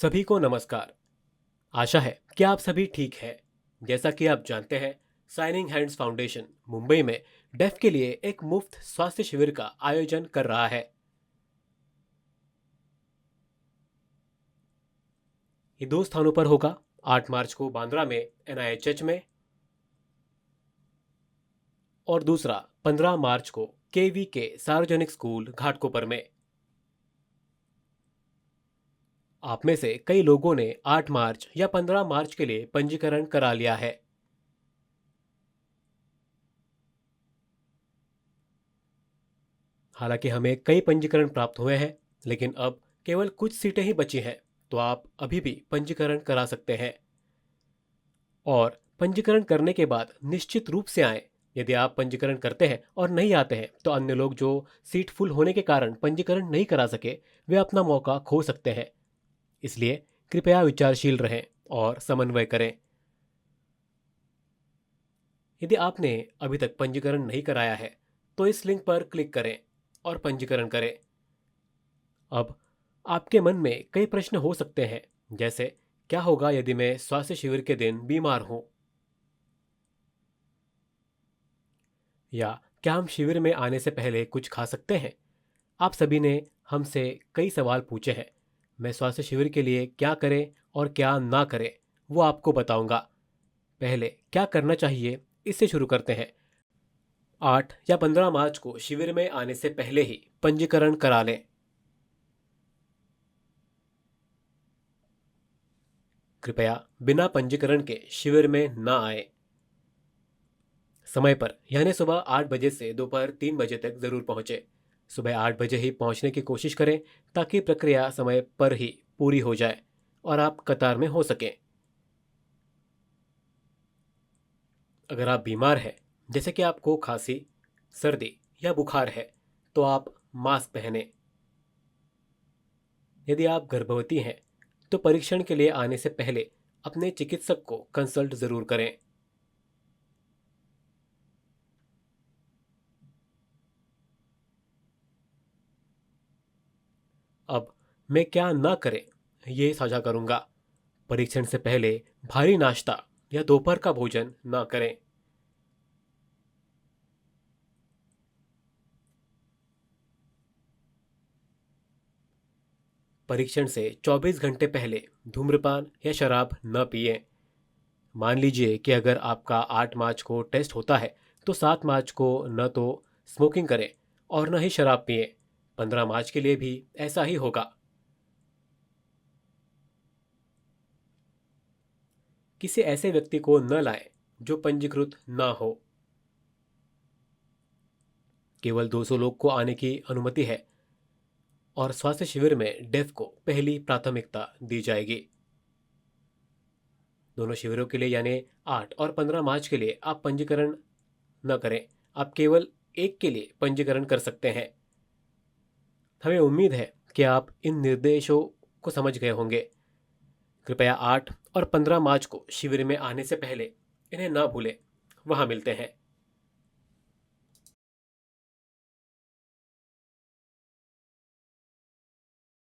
सभी को नमस्कार। आशा है कि आप सभी ठीक हैं। जैसा कि आप जानते हैं, साइनिंग हैंड्स फाउंडेशन मुंबई में डेफ के लिए एक मुफ्त स्वास्थ्य शिविर का आयोजन कर रहा है। ये दो स्थानों पर होगा। 8 मार्च को बांद्रा में एनआईएचएच में और दूसरा 15 मार्च को केवी के सार्वजनिक स्कूल घाटकोपर में। आप में से कई लोगों ने 8 मार्च या 15 मार्च के लिए पंजीकरण करा लिया है। हालांकि हमें कई पंजीकरण प्राप्त हुए हैं, लेकिन अब केवल कुछ सीटें ही बची हैं, तो आप अभी भी पंजीकरण करा सकते हैं। और पंजीकरण करने के बाद निश्चित रूप से आएं। यदि आप पंजीकरण करते हैं और नहीं आते हैं, तो अन्य लोग जो सीट फुल होने के कारण पंजीकरण नहीं करा सके, वे अपना मौका खो सकते हैं। इसलिए कृपया विचारशील रहें और समन्वय करें। यदि आपने अभी तक पंजीकरण नहीं कराया है, तो इस लिंक पर क्लिक करें और पंजीकरण करें। अब आपके मन में कई प्रश्न हो सकते हैं, जैसे क्या होगा यदि मैं स्वास्थ्य शिविर के दिन बीमार हूं, या क्या हम शिविर में आने से पहले कुछ खा सकते हैं। आप सभी ने हमसे कई सवाल पूछे हैं। मैं स्वास्थ्य शिविर के लिए क्या करें और क्या ना करें, वो आपको बताऊंगा। पहले क्या करना चाहिए, इससे शुरू करते हैं। 8 या 15 मार्च को शिविर में आने से पहले ही पंजीकरण करा लें। कृपया बिना पंजीकरण के शिविर में ना आए। समय पर यानी सुबह 8 बजे से दोपहर 3 बजे तक जरूर पहुंचे। सुबह 8 बजे ही पहुंचने की कोशिश करें, ताकि प्रक्रिया समय पर ही पूरी हो जाए और आप कतार में हो सकें। अगर आप बीमार हैं, जैसे कि आपको खांसी, सर्दी या बुखार है, तो आप मास्क पहने। यदि आप गर्भवती हैं, तो परीक्षण के लिए आने से पहले अपने चिकित्सक को कंसल्ट जरूर करें। अब मैं क्या ना करें, ये साझा करूंगा। परीक्षण से पहले भारी नाश्ता या दोपहर का भोजन ना करें। परीक्षण से 24 घंटे पहले धूम्रपान या शराब न पिएं। मान लीजिए कि अगर आपका 8 मार्च को टेस्ट होता है, तो 7 मार्च को न तो स्मोकिंग करें और न ही शराब पिएं। 15 मार्च के लिए भी ऐसा ही होगा। किसी ऐसे व्यक्ति को न लाएं जो पंजीकृत ना हो। केवल 200 लोग को आने की अनुमति है और स्वास्थ्य शिविर में डेफ को पहली प्राथमिकता दी जाएगी। दोनों शिविरों के लिए यानी 8 और 15 मार्च के लिए आप पंजीकरण न करें। आप केवल एक के लिए पंजीकरण कर सकते हैं। हमें उम्मीद है कि आप इन निर्देशों को समझ गए होंगे। कृपया 8 और 15 मार्च को शिविर में आने से पहले इन्हें ना भूलें। वहां मिलते हैं।